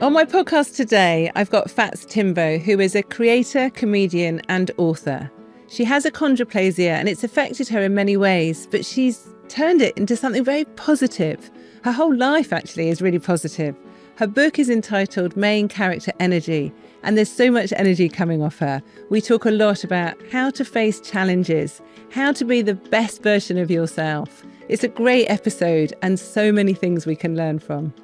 On my podcast today, I've got Fats Timbo, who is a creator, comedian and author. She has achondroplasia and it's affected her in many ways, but she's turned it into something very positive. Her whole life actually is really positive. Her book is entitled Main Character Energy, and there's so much energy coming off her. We talk a lot about how to face challenges, how to be the best version of yourself. It's a great episode and so many things we can learn from.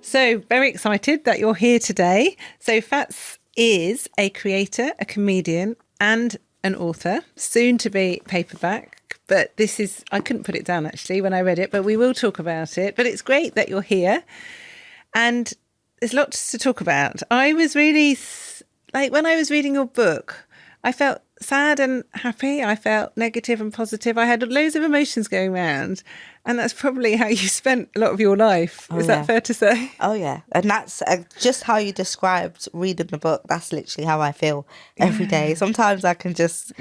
So very excited that you're here today. So Fats is a creator, a comedian and an author, soon to be paperback. But I couldn't put it down actually when I read it, but we will talk about it. But it's great that you're here. And there's lots to talk about. I was really, when I was reading your book, I felt sad and happy. I felt negative and positive. I had loads of emotions going around. And that's probably how you spent a lot of your life. Is that fair to say? Oh, yeah. And that's just how you described reading the book. That's literally how I feel every day. Sometimes I can just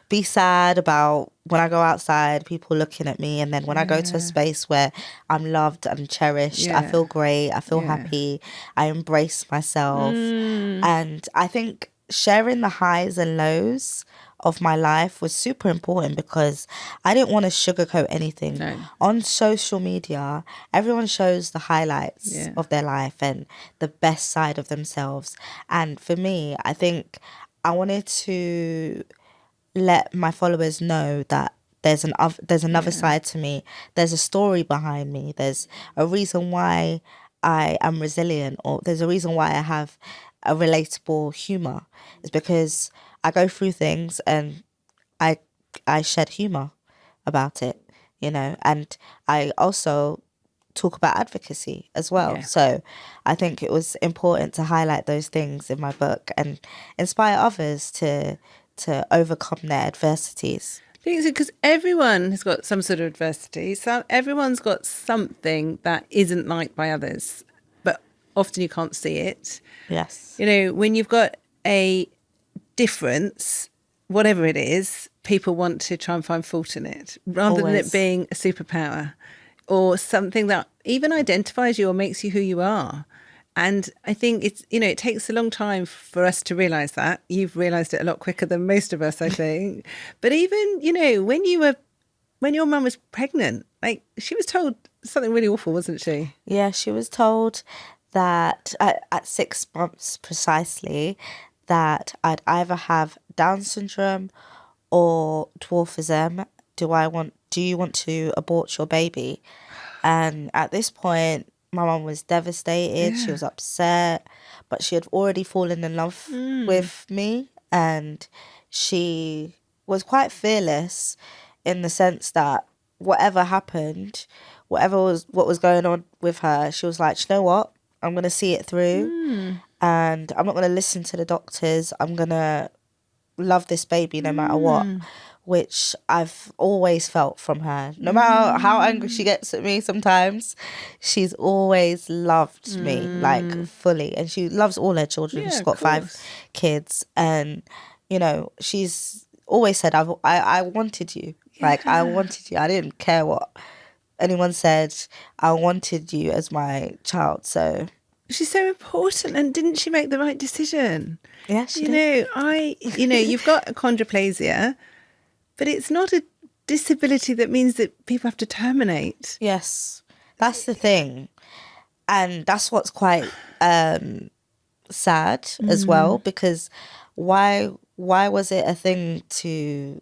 be sad about when I go outside, people looking at me. And then when I go to a space where I'm loved and cherished, I feel great. I feel happy. I embrace myself. And I think sharing the highs and lows of my life was super important because I didn't want to sugarcoat anything. No. On social media, everyone shows the highlights of their life and the best side of themselves. And for me, I think I wanted to let my followers know that there's another side to me. There's a story behind me. There's a reason why I am resilient, or there's a reason why I have a relatable humor. It's because I go through things and I shed humor about it, and I also talk about advocacy as well. Yeah. So I think it was important to highlight those things in my book and inspire others to overcome their adversities. I think it's because everyone has got some sort of adversity. So everyone's got something that isn't liked by others, but often you can't see it. Yes. When you've got a difference, whatever it is, people want to try and find fault in it rather than it being a superpower or something that even identifies you or makes you who you are. And I think it's, it takes a long time for us to realise that. You've realised it a lot quicker than most of us, I think. But even, when your mum was pregnant, she was told something really awful, wasn't she? Yeah, she was told that at 6 months precisely, that I'd either have Down syndrome or dwarfism. Do you want to abort your baby? And at this point, my mum was devastated. Yeah. She was upset, but she had already fallen in love with me, and she was quite fearless in the sense that whatever happened, what was going on with her, she was like, you know what? I'm going to see it through and I'm not going to listen to the doctors. I'm going to love this baby no matter what, which I've always felt from her. No matter how angry she gets at me sometimes, she's always loved me, fully. And she loves all her children. She's got 5 kids. And, she's always said, I wanted you. Yeah. I wanted you. I didn't care what anyone said. I wanted you as my child. So she's so important, and didn't she make the right decision? Yeah, she did. You've got achondroplasia, but it's not a disability that means that people have to terminate. Yes, that's the thing, and that's what's quite sad as well, because why was it a thing to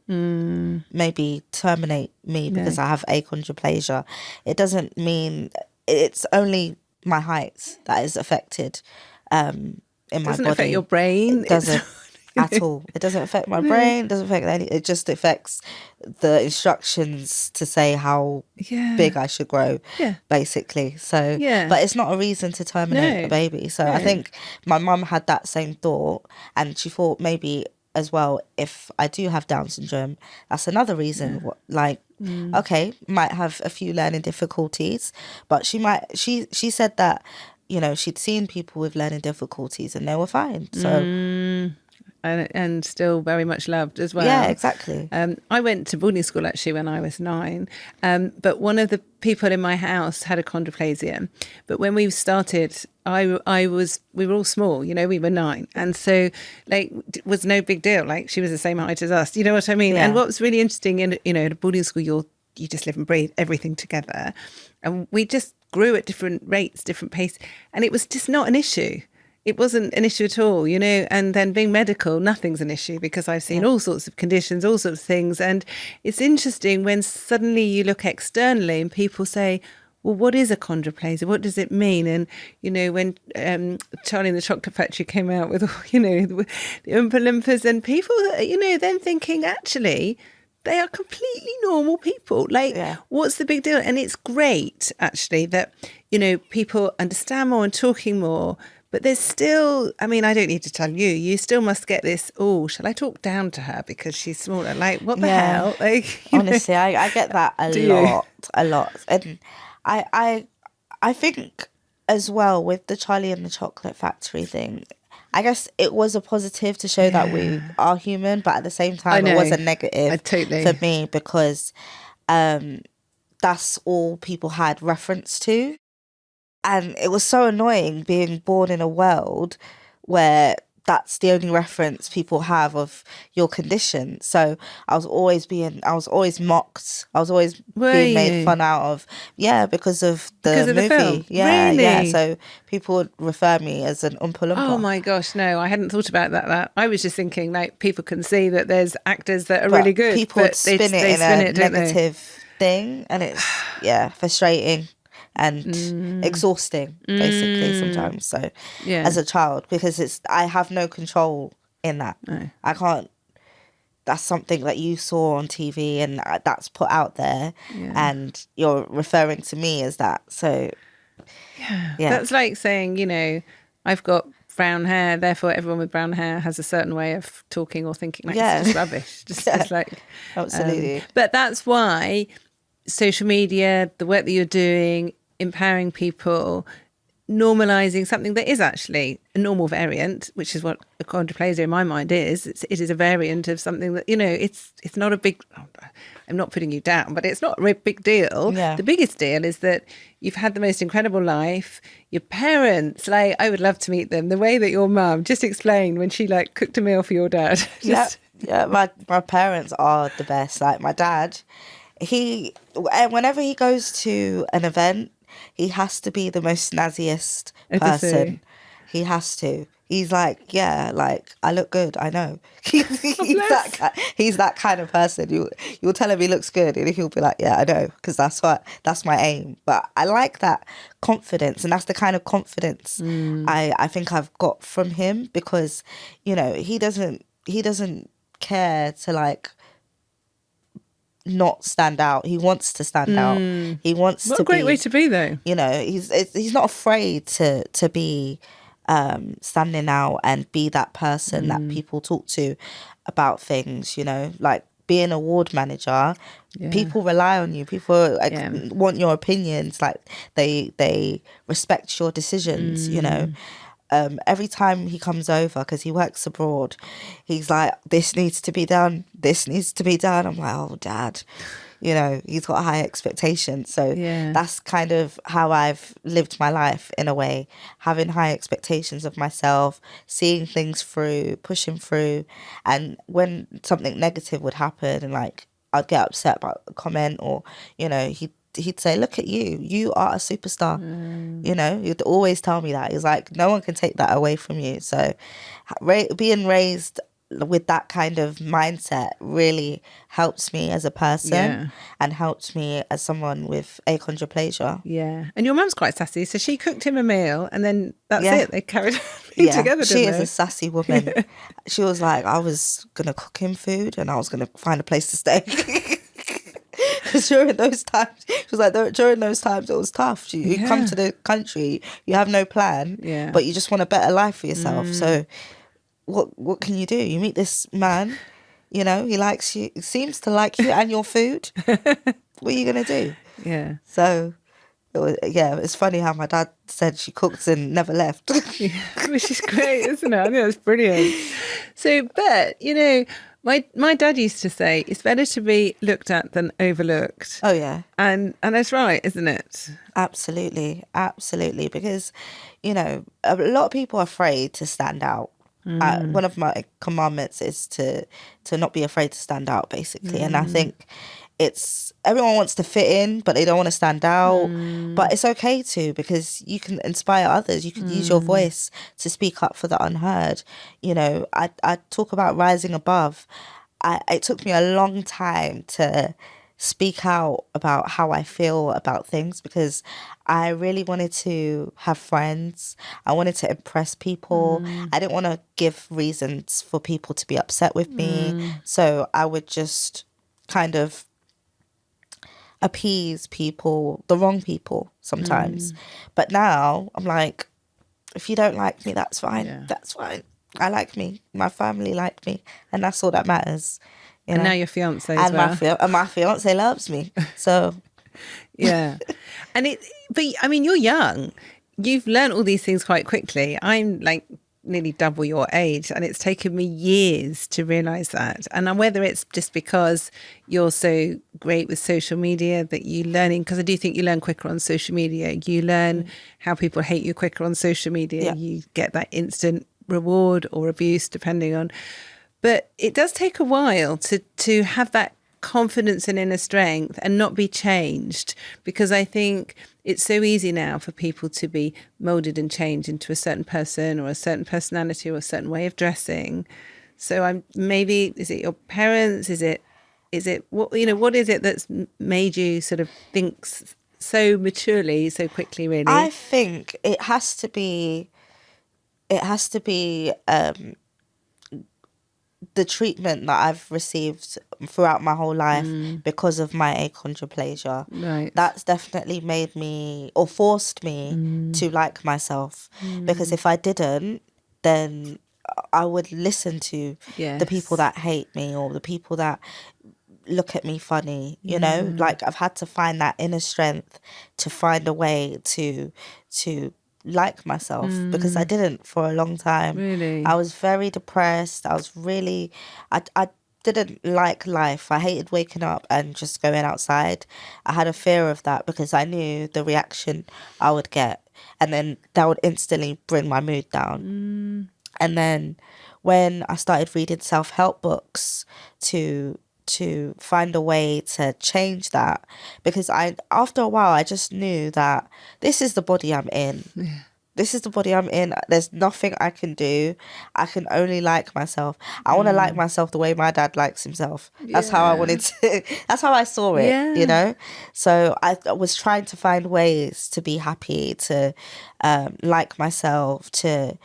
maybe terminate me because I have achondroplasia? It doesn't mean it's only my height that is affected in my body. It doesn't affect your brain. It doesn't at all. It doesn't affect my brain. It doesn't affect it just affects the instructions to say how big I should grow, basically. So, but it's not a reason to terminate a baby. So I think my mum had that same thought, and she thought maybe as well, if I do have Down syndrome, that's another reason. Okay, might have a few learning difficulties, but she said that she'd seen people with learning difficulties and they were fine. So and still very much loved as well. Yeah, exactly. I went to boarding school actually when I was 9, but one of the people in my house had achondroplasia. But when we started, we were all small, you know, we were 9, and so like it was no big deal. Like she was the same height as us, you know what I mean? Yeah. And what was really interesting in, you know, at a boarding school, you just live and breathe everything together, and we just grew at different rates, different pace, and it was just not an issue. It wasn't an issue at all, you know. And then being medical, nothing's an issue, because I've seen all sorts of conditions, all sorts of things. And it's interesting when suddenly you look externally and people say, well, what is achondroplasia? What does it mean? And, you know, when Charlie and the Chocolate Factory came out with, you know, the Oompa Loompas, and people, you know, then thinking, actually, they are completely normal people. Like, what's the big deal? And it's great, actually, that, you know, people understand more and talking more. But there's still, I mean, I don't need to tell you, you still must get this, oh, shall I talk down to her because she's smaller? Like, what the hell? Like, honestly, I get that a lot. And I think as well with the Charlie and the Chocolate Factory thing, I guess it was a positive to show that we are human, but at the same time, it was a negative for me, because that's all people had reference to. And it was so annoying being born in a world where that's the only reference people have of your condition. So I was always mocked. I was always being made fun out of, because of the movie. The film? Yeah, really? yeah. So people would refer me as an Oompa Loompa. Oh my gosh, no, I hadn't thought about that. I was just thinking, like, people can see that there's actors that are really good. People would spin it in a negative thing, and it's, frustrating. And exhausting, basically, sometimes. So, as a child, because I have no control in that. No. I can't. That's something that you saw on TV, and that's put out there, and you're referring to me as that. So, that's like saying, you know, I've got brown hair, therefore everyone with brown hair has a certain way of talking or thinking. Like, it's just rubbish. Just like absolutely. But that's why social media, the work that you're doing, empowering people, normalizing something that is actually a normal variant, which is what achondroplasia in my mind is. It is a variant of something that, you know, it's not a big, I'm not putting you down, but it's not a big deal. Yeah. The biggest deal is that you've had the most incredible life. Your parents, like, I would love to meet them. The way that your mum just explained when she like cooked a meal for your dad. My parents are the best. Like, my dad, whenever he goes to an event, he has to be the most snazziest person. He has to. He's like, like, I look good, I know. He's that kind of person. You'll tell him he looks good, and he'll be like, yeah, I know, because that's my aim. But I like that confidence, and that's the kind of confidence I think I've got from him, because, you know, he doesn't care to, like, not stand out. He wants to stand out. He wants to be. What a great way to be, though. You know, he's not afraid to be standing out and be that person that people talk to about things, you know, like being a ward manager. People rely on you. People want your opinions. Like, they respect your decisions, you know. Every time he comes over, because he works abroad, he's like, this needs to be done, this needs to be done. I'm like, oh, Dad, you know, he's got high expectations. So that's kind of how I've lived my life, in a way, having high expectations of myself, seeing things through, pushing through. And when something negative would happen, and like I'd get upset about a comment, or, you know, he'd say, look at you are a superstar. You know, he'd always tell me that. He's like, no one can take that away from you. So being raised with that kind of mindset really helps me as a person, and helps me as someone with achondroplasia. And your mum's quite sassy, so she cooked him a meal, and then that's it, they carried on together. She is a sassy woman. She was like, I was gonna cook him food, and I was gonna find a place to stay. Because during those times, she was like, during those times it was tough. You come to the country, you have no plan, but you just want a better life for yourself. So what can you do? You meet this man, you know, he likes you, seems to like you and your food. What are you gonna do? So It's funny how my dad said she cooked and never left. Yeah, which is great, isn't it? I think that's brilliant. So, but, you know, my dad used to say, it's better to be looked at than overlooked. Oh, yeah. And that's right, isn't it? Absolutely. Absolutely. Because, you know, a lot of people are afraid to stand out. One of my commandments is to not be afraid to stand out, basically. And I think everyone wants to fit in, but they don't want to stand out. But it's okay to, because you can inspire others. You can use your voice to speak up for the unheard. You know, I talk about rising above. It took me a long time to speak out about how I feel about things, because I really wanted to have friends. I wanted to impress people. I didn't want to give reasons for people to be upset with me. So I would just kind of appease people, the wrong people sometimes. But now I'm like, if you don't like me, that's fine. Yeah. That's fine. I like me. My family like me. And that's all that matters. You know? Now your fiance as well. And my fiance loves me. So yeah. But I mean, you're young. You've learned all these things quite quickly. I'm like nearly double your age, and it's taken me years to realize that. And whether it's just because you're so great with social media that you learning, because I do think you learn quicker on social media. You learn how people hate you quicker on social media. Yeah. You get that instant reward or abuse, depending on. But it does take a while to have that confidence and inner strength and not be changed, because I think it's so easy now for people to be molded and changed into a certain person or a certain personality or a certain way of dressing. So maybe, is it your parents? Is it what, you know, what is it that's made you sort of think so maturely, so quickly, really? I think it has to be the treatment that I've received throughout my whole life because of my achondroplasia. Right. That's definitely made me, or forced me to like myself. Because if I didn't, then I would listen to the people that hate me or the people that look at me funny, you know? Like, I've had to find that inner strength to find a way to like myself, because I didn't for a long time. Really? I was very depressed. I didn't like life. I hated waking up and just going outside. I had a fear of that because I knew the reaction I would get, and then that would instantly bring my mood down. And then when I started reading self-help books to find a way to change that, because after a while I just knew that this is the body I'm in. Yeah. This is the body I'm in. There's nothing I can do. I can only like myself. I want to like myself the way my dad likes himself. That's how I wanted to, that's how I saw it, you know? So I was trying to find ways to be happy, to like myself, to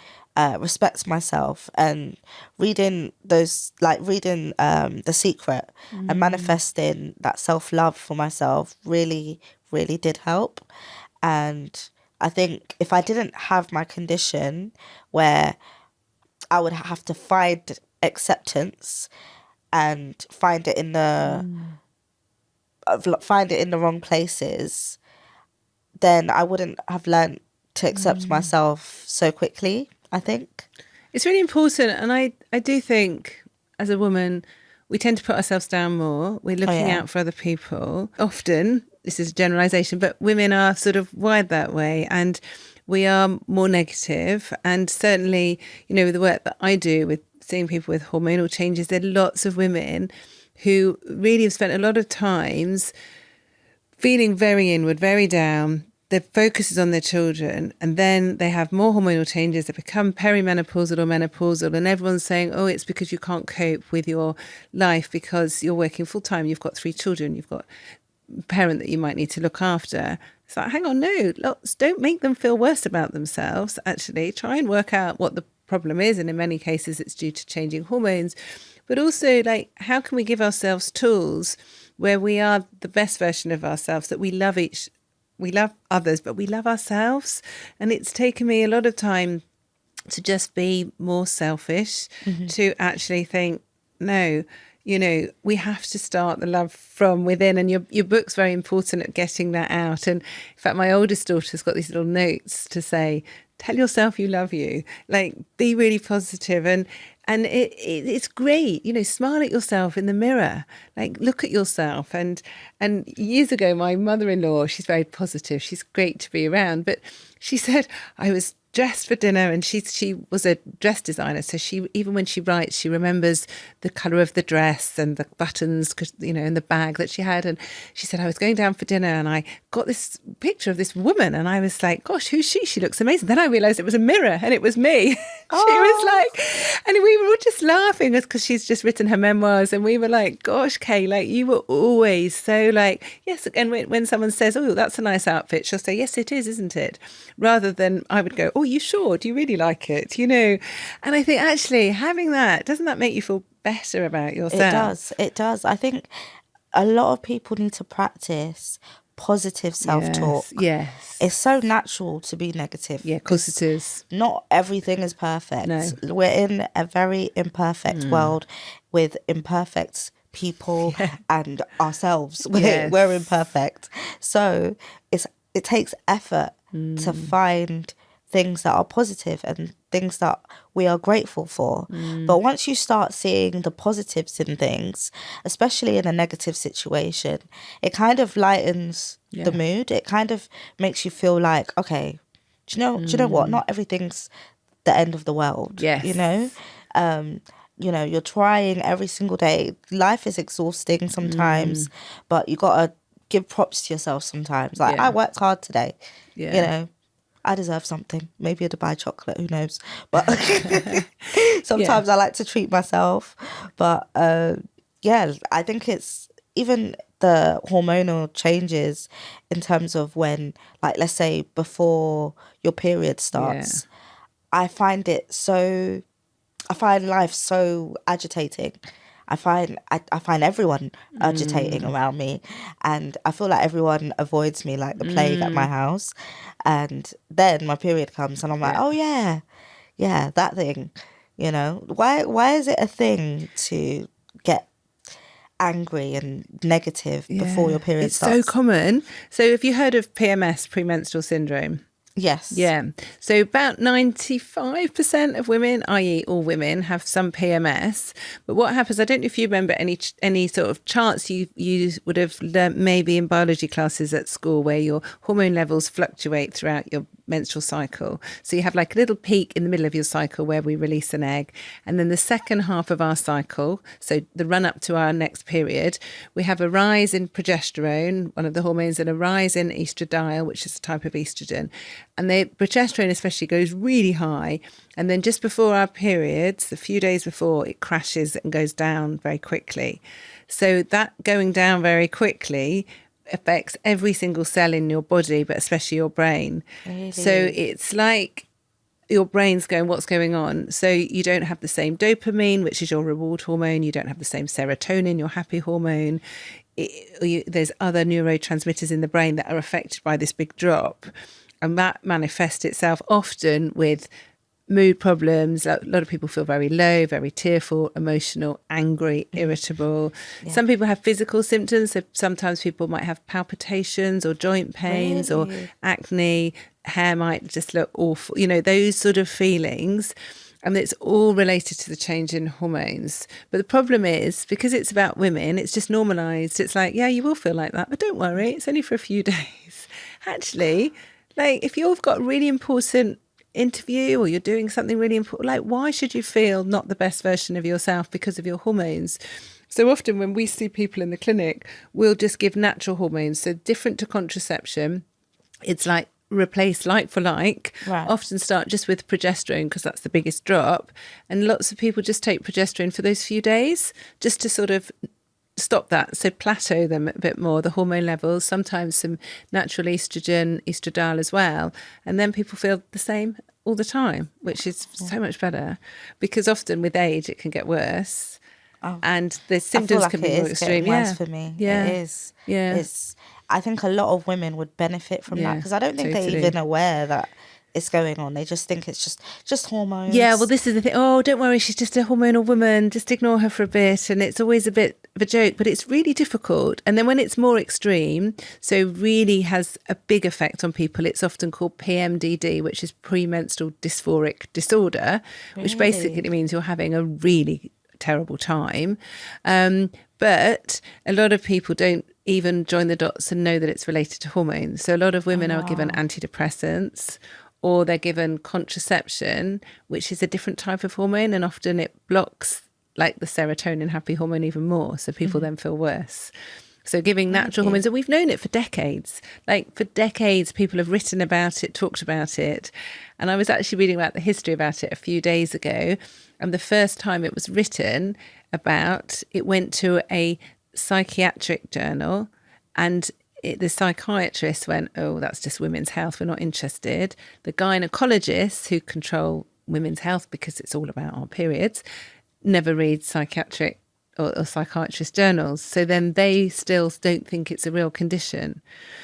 respect myself, and reading The Secret and manifesting that self-love for myself really, really did help. And I think if I didn't have my condition, where I would have to find acceptance and find it in the wrong places, then I wouldn't have learned to accept myself so quickly, I think. It's really important. And I do think as a woman, we tend to put ourselves down more. We're looking out for other people. Often, this is a generalisation, but women are sort of wired that way, and we are more negative. And certainly, you know, with the work that I do with seeing people with hormonal changes, there are lots of women who really have spent a lot of times feeling very inward, very down. Their focus is on their children, and then they have more hormonal changes. They become perimenopausal or menopausal, and everyone's saying, oh, it's because you can't cope with your life because you're working full time, you've got 3 children, you've got a parent that you might need to look after. It's like, hang on, no, don't make them feel worse about themselves. Actually, try and work out what the problem is, and in many cases it's due to changing hormones. But also, like, how can we give ourselves tools where we are the best version of ourselves, that we love others, but we love ourselves? And it's taken me a lot of time to just be more selfish, to actually think, no, you know, we have to start the love from within. And your book's very important at getting that out. And in fact, my oldest daughter's got these little notes to say, tell yourself you love you, like be really positive. And it's great, you know, smile at yourself in the mirror, like look at yourself. And years ago, my mother-in-law, she's very positive, she's great to be around, but she said, I was dressed for dinner, and she was a dress designer, so she, even when she writes, she remembers the colour of the dress and the buttons, you know, and the bag that she had. And she said, I was going down for dinner and I got this picture of this woman, and I was like, gosh, who's she? She looks amazing. Then I realised it was a mirror, and it was me. She was like, and we were all just laughing because she's just written her memoirs, and we were like, gosh, Kay, like you were always so like, yes. And when someone says, oh, that's a nice outfit, she'll say, yes, it is, isn't it? Rather than I would go, oh, you sure? Do you really like it? You know? And I think actually having that, doesn't that make you feel better about yourself? It does. I think a lot of people need to practice positive self-talk. Yes. It's so natural to be negative. Yeah, of course it is. Not everything is perfect. No. We're in a very imperfect world with imperfect people and ourselves. We're imperfect. So it takes effort to find things that are positive and things that we are grateful for. But once you start seeing the positives in things, especially in a negative situation, it kind of lightens the mood. It kind of makes you feel like, okay, do you know what? Not everything's the end of the world. Yes. You know, you're trying every single day. Life is exhausting sometimes, but you gotta give props to yourself sometimes. Like, I worked hard today. You know, I deserve something. Maybe a Dubai chocolate, who knows? But sometimes I like to treat myself. But I think it's even the hormonal changes in terms of when, like, let's say before your period starts, I find life so agitating. I find everyone agitating around me, and I feel like everyone avoids me like the plague at my house. And then my period comes and I'm like, oh yeah, that thing, you know. Why is it a thing to get angry and negative before your period starts? It's so common. So have you heard of PMS, premenstrual syndrome? Yes. Yeah. So about 95% of women, i.e. all women, have some PMS. But what happens, I don't know if you remember any sort of charts you would have learnt maybe in biology classes at school, where your hormone levels fluctuate throughout your menstrual cycle. So you have like a little peak in the middle of your cycle where we release an egg. And then the second half of our cycle, so the run up to our next period, we have a rise in progesterone, one of the hormones, and a rise in estradiol, which is a type of estrogen. And the progesterone especially goes really high. And then just before our periods, a few days before, it crashes and goes down very quickly. So that going down very quickly affects every single cell in your body, but especially your brain. Really? So it's like your brain's going, what's going on? So you don't have the same dopamine, which is your reward hormone. You don't have the same serotonin, your happy hormone. There's other neurotransmitters in the brain that are affected by this big drop. And that manifests itself often with mood problems. A lot of people feel very low, very tearful, emotional, angry, irritable. Yeah. Some people have physical symptoms. So sometimes people might have palpitations or joint pains or acne. Hair might just look awful. You know, those sort of feelings. And it's all related to the change in hormones. But the problem is, because it's about women, it's just normalised. It's like, yeah, you will feel like that, but don't worry, it's only for a few days. Actually, like if you've got a really important interview or you're doing something really important, like why should you feel not the best version of yourself because of your hormones? So often when we see people in the clinic, we'll just give natural hormones. So different to contraception, it's like replace like for like. Right. Often start just with progesterone because that's the biggest drop. And lots of people just take progesterone for those few days just to sort of stop that, so plateau them a bit more, the hormone levels, sometimes some natural estrogen, estradiol as well, and then people feel the same all the time, which is so much better, because often with age it can get worse. And the symptoms can be more extreme. Worse for me. It is. I think a lot of women would benefit from that, because I don't think they're even aware that is going on. They just think it's just hormones. Yeah, well, this is the thing. Oh, don't worry, she's just a hormonal woman. Just ignore her for a bit. And it's always a bit of a joke, but it's really difficult. And then when it's more extreme, so really has a big effect on people, it's often called PMDD, which is premenstrual dysphoric disorder, which basically means you're having a really terrible time. But a lot of people don't even join the dots and know that it's related to hormones. So a lot of women are given antidepressants, or they're given contraception, which is a different type of hormone, and often it blocks like the serotonin happy hormone even more. So people then feel worse. So giving natural hormones, and we've known it for decades. Like for decades, people have written about it, talked about it. And I was actually reading about the history about it a few days ago. And the first time it was written about, it went to a psychiatric journal, and the psychiatrist went, oh, that's just women's health, we're not interested. The gynecologists who control women's health, because it's all about our periods, never read psychiatric or psychiatrist journals. So then they still don't think it's a real condition.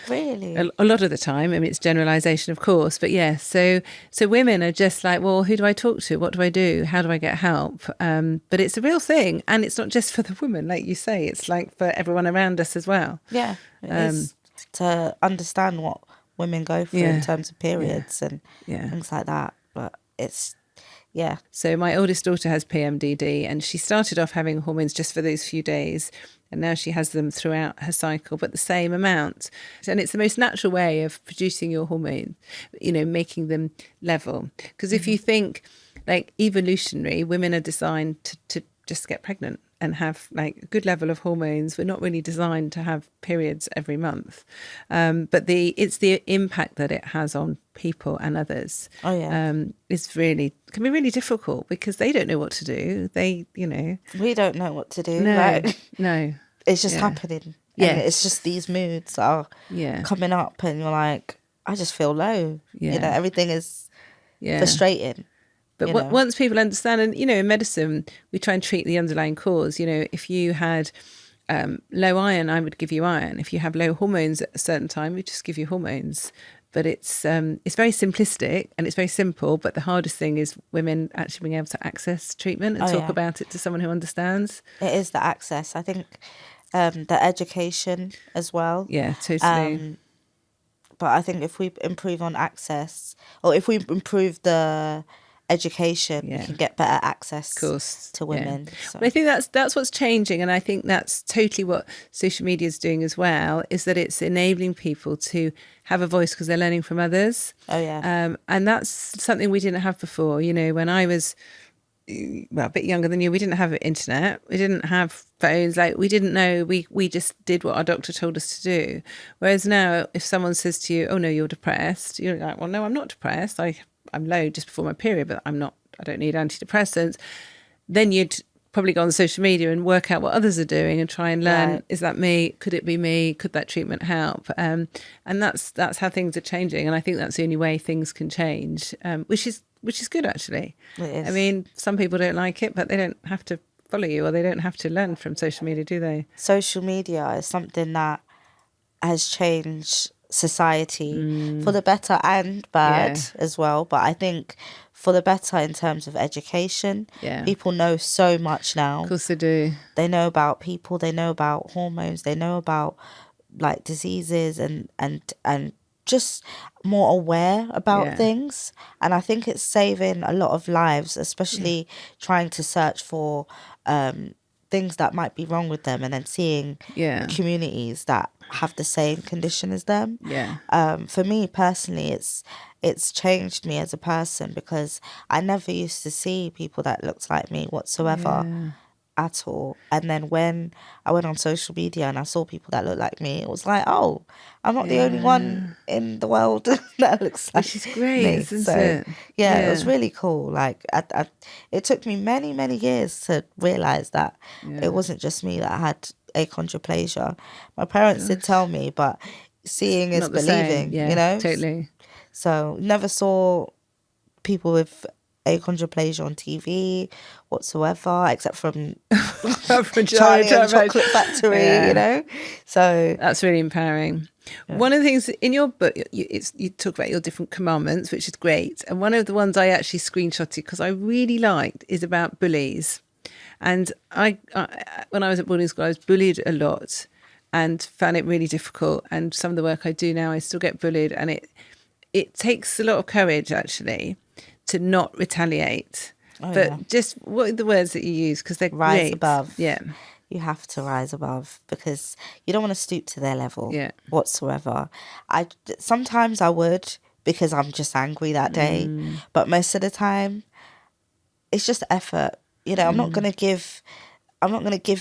Really? A lot of the time. I mean, it's generalisation, of course. But yeah, so women are just like, well, who do I talk to? What do I do? How do I get help? But it's a real thing. And it's not just for the women, like you say. It's like for everyone around us as well. Yeah, it is to understand what women go through in terms of periods and things like that. But it's... Yeah. So my oldest daughter has PMDD, and she started off having hormones just for those few days, and now she has them throughout her cycle, but the same amount. And it's the most natural way of producing your hormones, you know, making them level. Because if you think like evolutionary, women are designed to just get pregnant and have like a good level of hormones. We're not really designed to have periods every month. But it's the impact that it has on people and others. Oh, yeah. Can be really difficult because they don't know what to do. They, you know. We don't know what to do. No, right? No. It's just happening. Yeah. And it's just these moods are coming up and you're like, I just feel low. Yeah. You know, everything is frustrating. But once people understand, and, you know, in medicine, we try and treat the underlying cause. You know, if you had low iron, I would give you iron. If you have low hormones at a certain time, we just give you hormones. But it's very simplistic and it's very simple. But the hardest thing is women actually being able to access treatment and talk about it to someone who understands. It is the access. I think the education as well. Yeah, totally. But I think if we improve on access, or if we improve the education, we can get better access to women. So. But I think that's what's changing, and I think that's totally what social media is doing as well, is that it's enabling people to have a voice because they're learning from others. Oh yeah. And that's something we didn't have before. You know, when I was a bit younger than you, we didn't have internet, we didn't have phones, like we didn't know, we just did what our doctor told us to do. Whereas now, if someone says to you, oh no, you're depressed, you're like, well, no, I'm not depressed, I'm low just before my period, but I don't need antidepressants. Then you'd probably go on social media and work out what others are doing and try and learn, is that me? Could it be me? Could that treatment help? And that's how things are changing. And I think that's the only way things can change, which is good, actually. It is. I mean, some people don't like it, but they don't have to follow you, or they don't have to learn from social media, do they? Social media is something that has changed society for the better and bad as well. But I think for the better in terms of education, people know so much now. Of course they do. They know about people, they know about hormones, they know about like diseases and just more aware about things. And I think it's saving a lot of lives, especially trying to search for things that might be wrong with them and then seeing communities that have the same condition as them. For me personally, it's changed me as a person because I never used to see people that looked like me whatsoever at all. And then when I went on social media and I saw people that looked like me, it was like, oh, I'm not the only one in the world that looks like me. Which is great, isn't it? Yeah, it was really cool. Like, it took me many, many years to realise that it wasn't just me that had achondroplasia. My parents did tell me, but seeing is believing, you know? Totally. So never saw people with achondroplasia on TV whatsoever, except from From Charlie and the Chocolate Factory, you know? So that's really empowering. Yeah. One of the things in your book, you talk about your different commandments, which is great. And one of the ones I actually screenshotted because I really liked is about bullies. And I when I was at boarding school, I was bullied a lot and found it really difficult. And some of the work I do now, I still get bullied. And it takes a lot of courage, actually, to not retaliate. But just what are the words that you use? Because they're rise great. Above. Yeah. You have to rise above because you don't want to stoop to their level whatsoever. Sometimes I would because I'm just angry that day. But most of the time, it's just effort. You know, I'm not going to give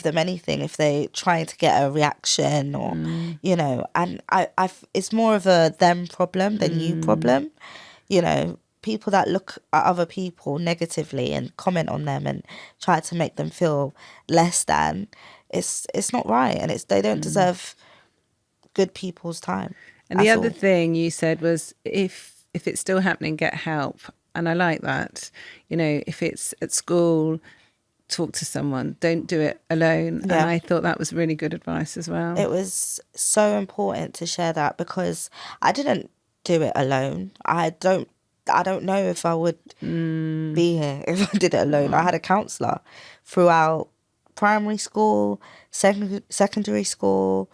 them anything if they trying to get a reaction or, you know, and it's more of a them problem than you problem. You know, people that look at other people negatively and comment on them and try to make them feel less than, it's not right, and they don't deserve good people's time. And the other thing you said was if it's still happening, get help. And I like that. You know, if it's at school, talk to someone. Don't do it alone. Yeah. And I thought that was really good advice as well. It was so important to share that because I didn't do it alone. I don't know if I would be here if I did it alone. I had a counsellor throughout primary school, secondary school,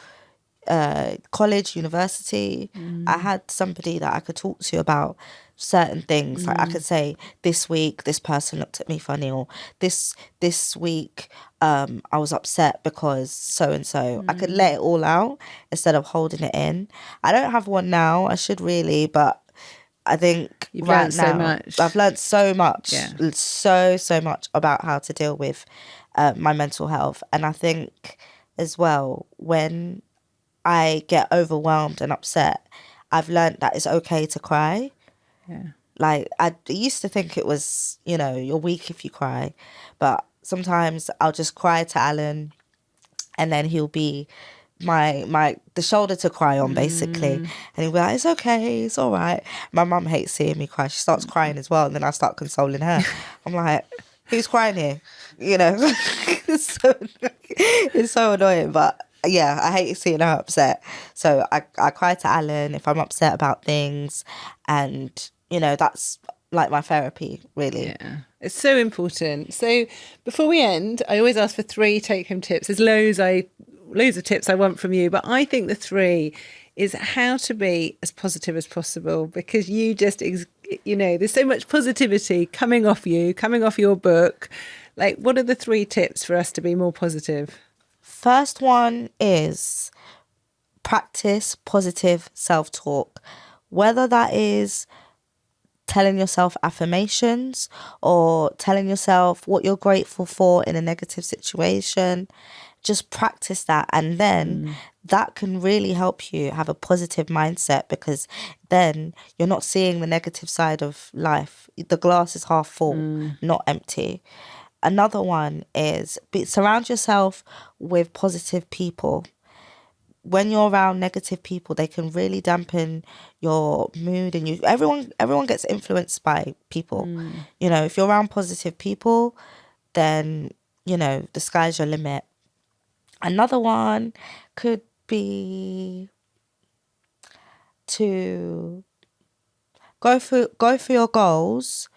college, university. I had somebody that I could talk to about certain things. Like I could say, this week this person looked at me funny, or this week I was upset because so and so. I could let it all out instead of holding it in. I don't have one now. I should really, but I think You've right learned now so much. I've learned so much, so much about how to deal with my mental health. And I think as well, when I get overwhelmed and upset, I've learned that it's okay to cry. Yeah. Like I used to think it was, you know, you're weak if you cry, but sometimes I'll just cry to Alan, and then he'll be the shoulder to cry on, basically. And he'll be like, it's okay, it's all right. My mum hates seeing me cry. She starts crying as well, and then I start consoling her. I'm like, who's crying here? You know, it's so annoying, but yeah, I hate seeing her upset. So I cry to Alan if I'm upset about things, and you know, that's like my therapy, really. Yeah, it's so important. So before we end, I always ask for 3 take-home tips. There's loads of tips I want from you, but I think the 3 is how to be as positive as possible, because you just, you know, there's so much positivity coming off your book. Like, what are the 3 tips for us to be more positive? First one is practice positive self-talk, whether that is telling yourself affirmations or telling yourself what you're grateful for in a negative situation. Just practice that, and then that can really help you have a positive mindset, because then you're not seeing the negative side of life. The glass is half full, not empty. Another one is surround yourself with positive people. When you're around negative people, they can really dampen your mood, and everyone gets influenced by people. You know, if you're around positive people, then, you know, the sky's your limit. Another one could be to go for your goals,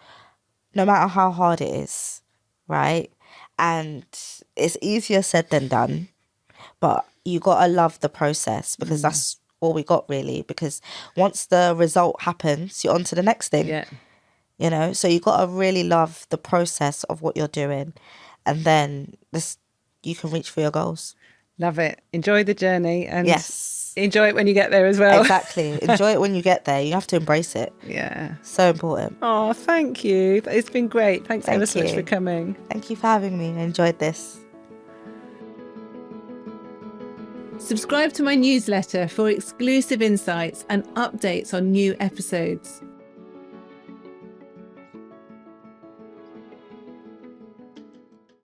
no matter how hard it is, right? And it's easier said than done, but you gotta love the process, because that's all we got, really. Because once the result happens, you're on to the next thing. Yeah. You know, so you gotta really love the process of what you're doing, and then you can reach for your goals. Love it. Enjoy the journey, and enjoy it when you get there as well. Exactly. Enjoy it when you get there. You have to embrace it. Yeah. So important. Oh, thank you. It's been great. Thanks ever so much for coming. Thank you for having me. I enjoyed this. Subscribe to my newsletter for exclusive insights and updates on new episodes.